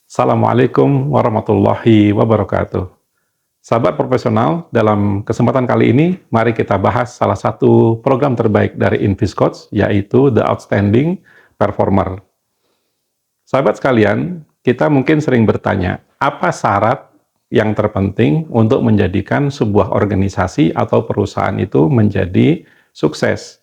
Assalamualaikum warahmatullahi wabarakatuh. Sahabat profesional, dalam kesempatan kali ini, mari kita bahas salah satu program terbaik dari Invis Coach, yaitu The Outstanding Performer. Sahabat sekalian, kita mungkin sering bertanya, apa syarat yang terpenting untuk menjadikan sebuah organisasi atau perusahaan itu menjadi sukses?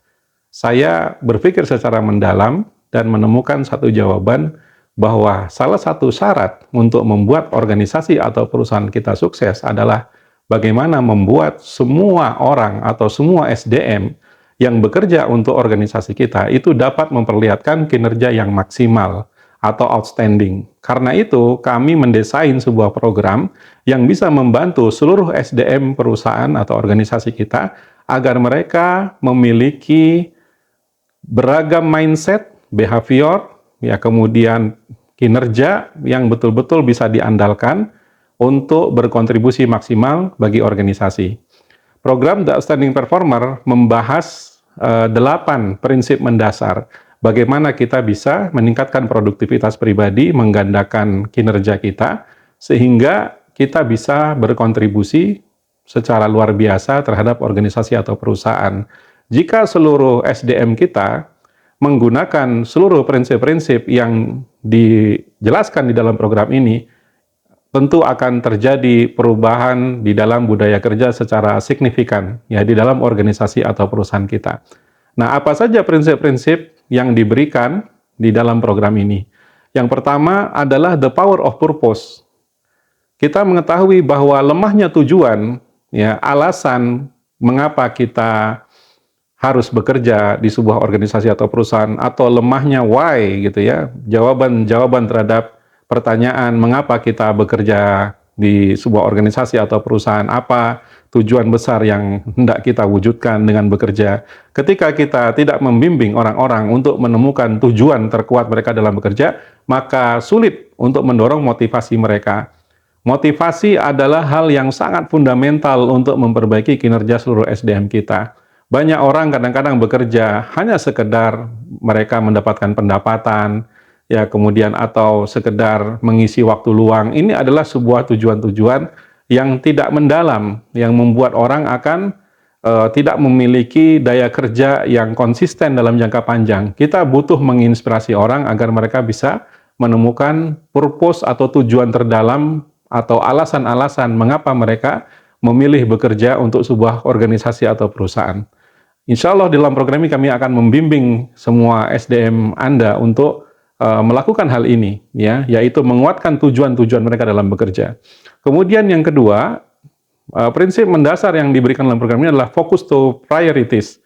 Saya berpikir secara mendalam dan menemukan satu jawaban bahwa salah satu syarat untuk membuat organisasi atau perusahaan kita sukses adalah bagaimana membuat semua orang atau semua SDM yang bekerja untuk organisasi kita itu dapat memperlihatkan kinerja yang maksimal atau outstanding. Karena itu, kami mendesain sebuah program yang bisa membantu seluruh SDM perusahaan atau organisasi kita agar mereka memiliki beragam mindset, behavior, ya kemudian kinerja yang betul-betul bisa diandalkan untuk berkontribusi maksimal bagi organisasi. Program The Outstanding Performer membahas 8 prinsip mendasar bagaimana kita bisa meningkatkan produktivitas pribadi, menggandakan kinerja kita, sehingga kita bisa berkontribusi secara luar biasa terhadap organisasi atau perusahaan. Jika seluruh SDM kita menggunakan seluruh prinsip-prinsip yang dijelaskan di dalam program ini, tentu akan terjadi perubahan di dalam budaya kerja secara signifikan ya di dalam organisasi atau perusahaan kita. Nah, apa saja prinsip-prinsip yang diberikan di dalam program ini? Yang pertama adalah the power of purpose. Kita mengetahui bahwa lemahnya tujuan, ya, alasan mengapa kita harus bekerja di sebuah organisasi atau perusahaan, atau lemahnya why gitu ya, jawaban terhadap pertanyaan mengapa kita bekerja di sebuah organisasi atau perusahaan, apa tujuan besar yang hendak kita wujudkan dengan bekerja. Ketika kita tidak membimbing orang-orang untuk menemukan tujuan terkuat mereka dalam bekerja, maka sulit untuk mendorong motivasi mereka. Motivasi adalah hal yang sangat fundamental untuk memperbaiki kinerja seluruh SDM kita. Banyak orang kadang-kadang bekerja hanya sekedar mereka mendapatkan pendapatan, ya kemudian atau sekedar mengisi waktu luang. Ini adalah sebuah tujuan-tujuan yang tidak mendalam, yang membuat orang akan tidak memiliki daya kerja yang konsisten dalam jangka panjang. Kita butuh menginspirasi orang agar mereka bisa menemukan purpose atau tujuan terdalam atau alasan-alasan mengapa mereka memilih bekerja untuk sebuah organisasi atau perusahaan. Insya Allah dalam program ini kami akan membimbing semua SDM Anda untuk melakukan hal ini, ya, yaitu menguatkan tujuan-tujuan mereka dalam bekerja. Kemudian yang kedua, prinsip mendasar yang diberikan dalam program ini adalah focus to priorities.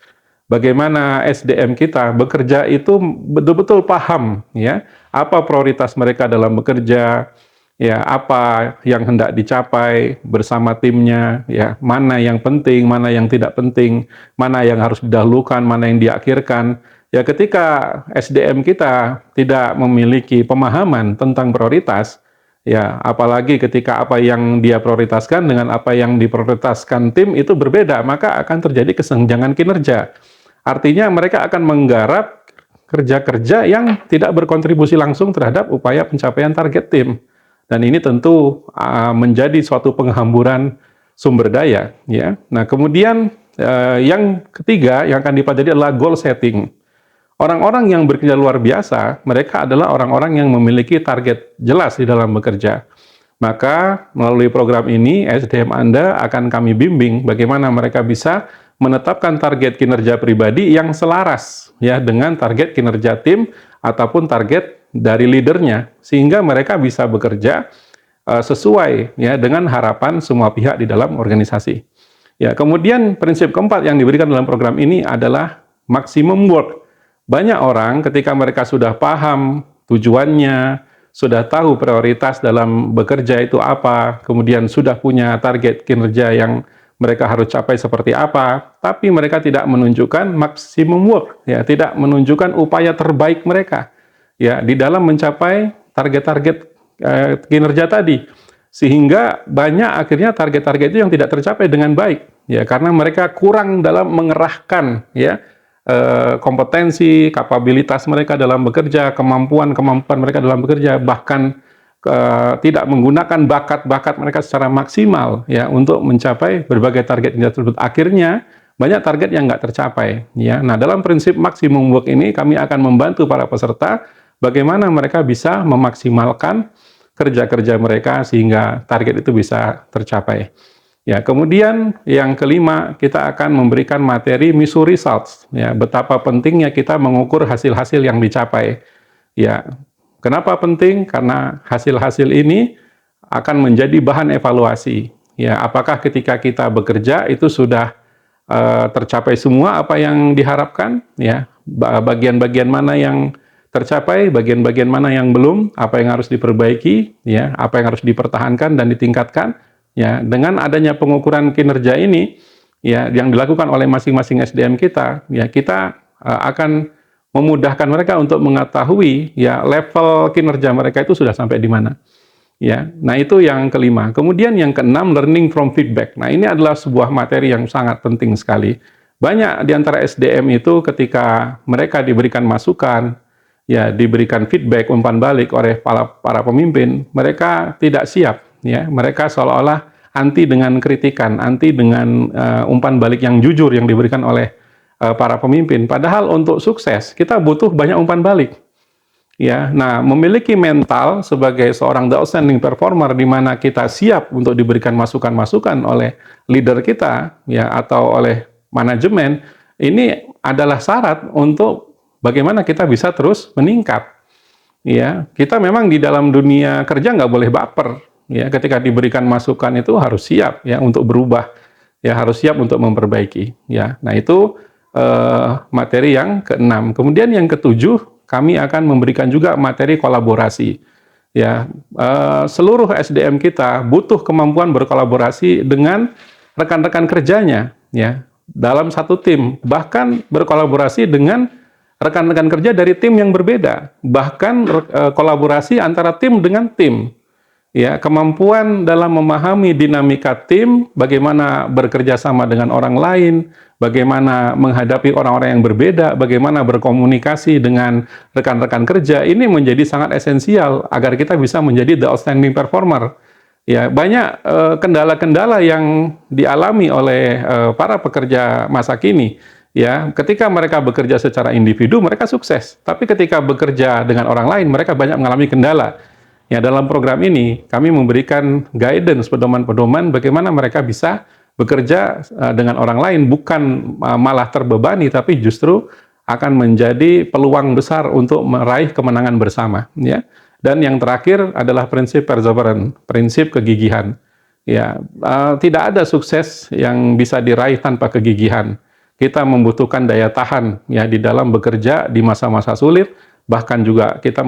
Bagaimana SDM kita bekerja itu betul-betul paham, ya, apa prioritas mereka dalam bekerja, ya, apa yang hendak dicapai bersama timnya, ya, mana yang penting, mana yang tidak penting, mana yang harus didahulukan, mana yang diakhirkan. Ya, ketika SDM kita tidak memiliki pemahaman tentang prioritas, ya, apalagi ketika apa yang dia prioritaskan dengan apa yang diprioritaskan tim itu berbeda, maka akan terjadi kesenjangan kinerja. Artinya mereka akan menggarap kerja-kerja yang tidak berkontribusi langsung terhadap upaya pencapaian target tim. Dan ini tentu menjadi suatu penghamburan sumber daya, ya. Nah, kemudian yang ketiga yang akan dipelajari adalah goal setting. Orang-orang yang bekerja luar biasa, mereka adalah orang-orang yang memiliki target jelas di dalam bekerja. Maka melalui program ini SDM Anda akan kami bimbing bagaimana mereka bisa menetapkan target kinerja pribadi yang selaras ya dengan target kinerja tim ataupun target dari leadernya, sehingga mereka bisa bekerja sesuai ya dengan harapan semua pihak di dalam organisasi. Ya, kemudian prinsip keempat yang diberikan dalam program ini adalah maximum work. Banyak orang ketika mereka sudah paham tujuannya, sudah tahu prioritas dalam bekerja itu apa, kemudian sudah punya target kinerja yang mereka harus capai seperti apa, tapi mereka tidak menunjukkan maximum work, ya, tidak menunjukkan upaya terbaik mereka, ya, di dalam mencapai target-target kinerja tadi, sehingga banyak akhirnya target-target itu yang tidak tercapai dengan baik, ya, karena mereka kurang dalam mengerahkan, ya, kompetensi, kapabilitas mereka dalam bekerja, kemampuan mereka dalam bekerja, bahkan tidak menggunakan bakat-bakat mereka secara maksimal ya untuk mencapai berbagai target yang tersebut. Akhirnya banyak target yang nggak tercapai ya. Nah, dalam prinsip maximum work ini kami akan membantu para peserta bagaimana mereka bisa memaksimalkan kerja-kerja mereka sehingga target itu bisa tercapai. Ya, kemudian yang kelima, kita akan memberikan materi mission results ya, betapa pentingnya kita mengukur hasil-hasil yang dicapai. Ya, kenapa penting? Karena hasil-hasil ini akan menjadi bahan evaluasi. Ya, apakah ketika kita bekerja itu sudah tercapai semua apa yang diharapkan? Ya, bagian-bagian mana yang tercapai, bagian-bagian mana yang belum, apa yang harus diperbaiki, ya, apa yang harus dipertahankan dan ditingkatkan. Ya, dengan adanya pengukuran kinerja ini, ya, yang dilakukan oleh masing-masing SDM kita, ya, kita akan memudahkan mereka untuk mengetahui ya level kinerja mereka itu sudah sampai di mana. Ya, nah itu yang kelima. Kemudian yang keenam, learning from feedback. Nah, ini adalah sebuah materi yang sangat penting sekali. Banyak di antara SDM itu ketika mereka diberikan masukan, ya diberikan feedback umpan balik oleh para pemimpin, mereka tidak siap. Ya, mereka seolah-olah anti dengan kritikan, anti dengan umpan balik yang jujur yang diberikan oleh para pemimpin. Padahal untuk sukses kita butuh banyak umpan balik. Ya, nah memiliki mental sebagai seorang the outstanding performer di mana kita siap untuk diberikan masukan-masukan oleh leader kita ya atau oleh manajemen, ini adalah syarat untuk bagaimana kita bisa terus meningkat. Ya, kita memang di dalam dunia kerja nggak boleh baper. Ya, ketika diberikan masukan itu harus siap ya untuk berubah. Ya, harus siap untuk memperbaiki. Ya, nah itu materi yang keenam. Kemudian yang ketujuh, kami akan memberikan juga materi kolaborasi. Ya, seluruh SDM kita butuh kemampuan berkolaborasi dengan rekan-rekan kerjanya, ya, dalam satu tim. Bahkan berkolaborasi dengan rekan-rekan kerja dari tim yang berbeda. Bahkan kolaborasi antara tim dengan tim. Ya, kemampuan dalam memahami dinamika tim, bagaimana bekerja sama dengan orang lain, bagaimana menghadapi orang-orang yang berbeda, bagaimana berkomunikasi dengan rekan-rekan kerja, ini menjadi sangat esensial agar kita bisa menjadi the outstanding performer. Ya, banyak kendala-kendala yang dialami oleh para pekerja masa kini. Ya, ketika mereka bekerja secara individu, mereka sukses. Tapi ketika bekerja dengan orang lain, mereka banyak mengalami kendala. Ya, dalam program ini kami memberikan guidance, pedoman-pedoman bagaimana mereka bisa bekerja dengan orang lain, bukan malah terbebani, tapi justru akan menjadi peluang besar untuk meraih kemenangan bersama. Ya. Dan yang terakhir adalah prinsip perseverance, prinsip kegigihan. Ya, tidak ada sukses yang bisa diraih tanpa kegigihan. Kita membutuhkan daya tahan ya di dalam bekerja di masa-masa sulit. Bahkan juga kita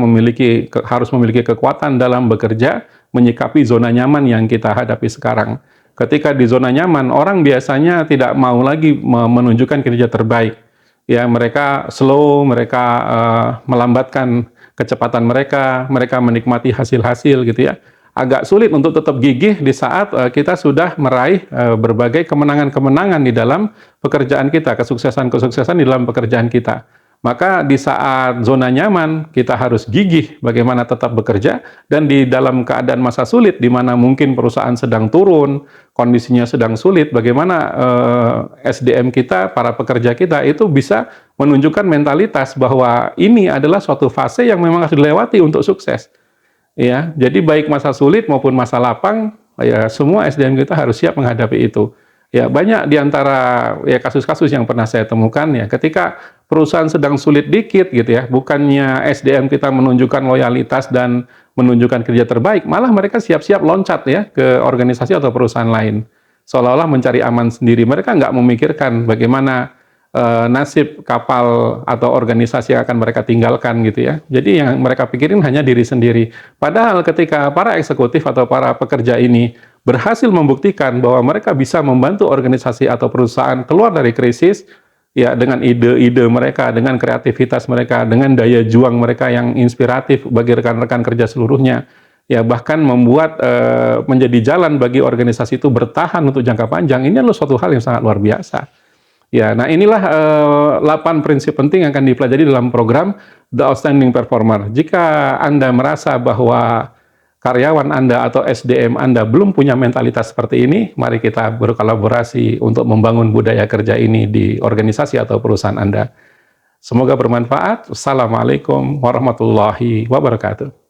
harus memiliki kekuatan dalam bekerja menyikapi zona nyaman yang kita hadapi sekarang. Ketika di zona nyaman, orang biasanya tidak mau lagi menunjukkan kinerja terbaik. Ya, mereka slow, mereka melambatkan kecepatan mereka menikmati hasil-hasil gitu ya. Agak sulit untuk tetap gigih di saat kita sudah meraih berbagai kemenangan-kemenangan di dalam pekerjaan kita, kesuksesan-kesuksesan di dalam pekerjaan kita. Maka di saat zona nyaman, kita harus gigih bagaimana tetap bekerja, dan di dalam keadaan masa sulit, di mana mungkin perusahaan sedang turun, kondisinya sedang sulit, bagaimana SDM kita, para pekerja kita, itu bisa menunjukkan mentalitas bahwa ini adalah suatu fase yang memang harus dilewati untuk sukses. Ya, jadi baik masa sulit maupun masa lapang, ya semua SDM kita harus siap menghadapi itu. Ya, banyak di antara ya kasus-kasus yang pernah saya temukan ya, ketika perusahaan sedang sulit dikit gitu ya, bukannya SDM kita menunjukkan loyalitas dan menunjukkan kerja terbaik, malah mereka siap-siap loncat ya ke organisasi atau perusahaan lain. Seolah-olah mencari aman sendiri. Mereka nggak memikirkan bagaimana nasib kapal atau organisasi yang akan mereka tinggalkan gitu ya. Jadi yang mereka pikirin hanya diri sendiri. Padahal ketika para eksekutif atau para pekerja ini berhasil membuktikan bahwa mereka bisa membantu organisasi atau perusahaan keluar dari krisis, ya dengan ide-ide mereka, dengan kreativitas mereka, dengan daya juang mereka yang inspiratif bagi rekan-rekan kerja seluruhnya, ya bahkan membuat menjadi jalan bagi organisasi itu bertahan untuk jangka panjang. Ini adalah suatu hal yang sangat luar biasa. Ya, nah inilah 8 prinsip penting yang akan dipelajari dalam program The Outstanding Performer. Jika Anda merasa bahwa karyawan Anda atau SDM Anda belum punya mentalitas seperti ini, mari kita berkolaborasi untuk membangun budaya kerja ini di organisasi atau perusahaan Anda. Semoga bermanfaat. Assalamualaikum warahmatullahi wabarakatuh.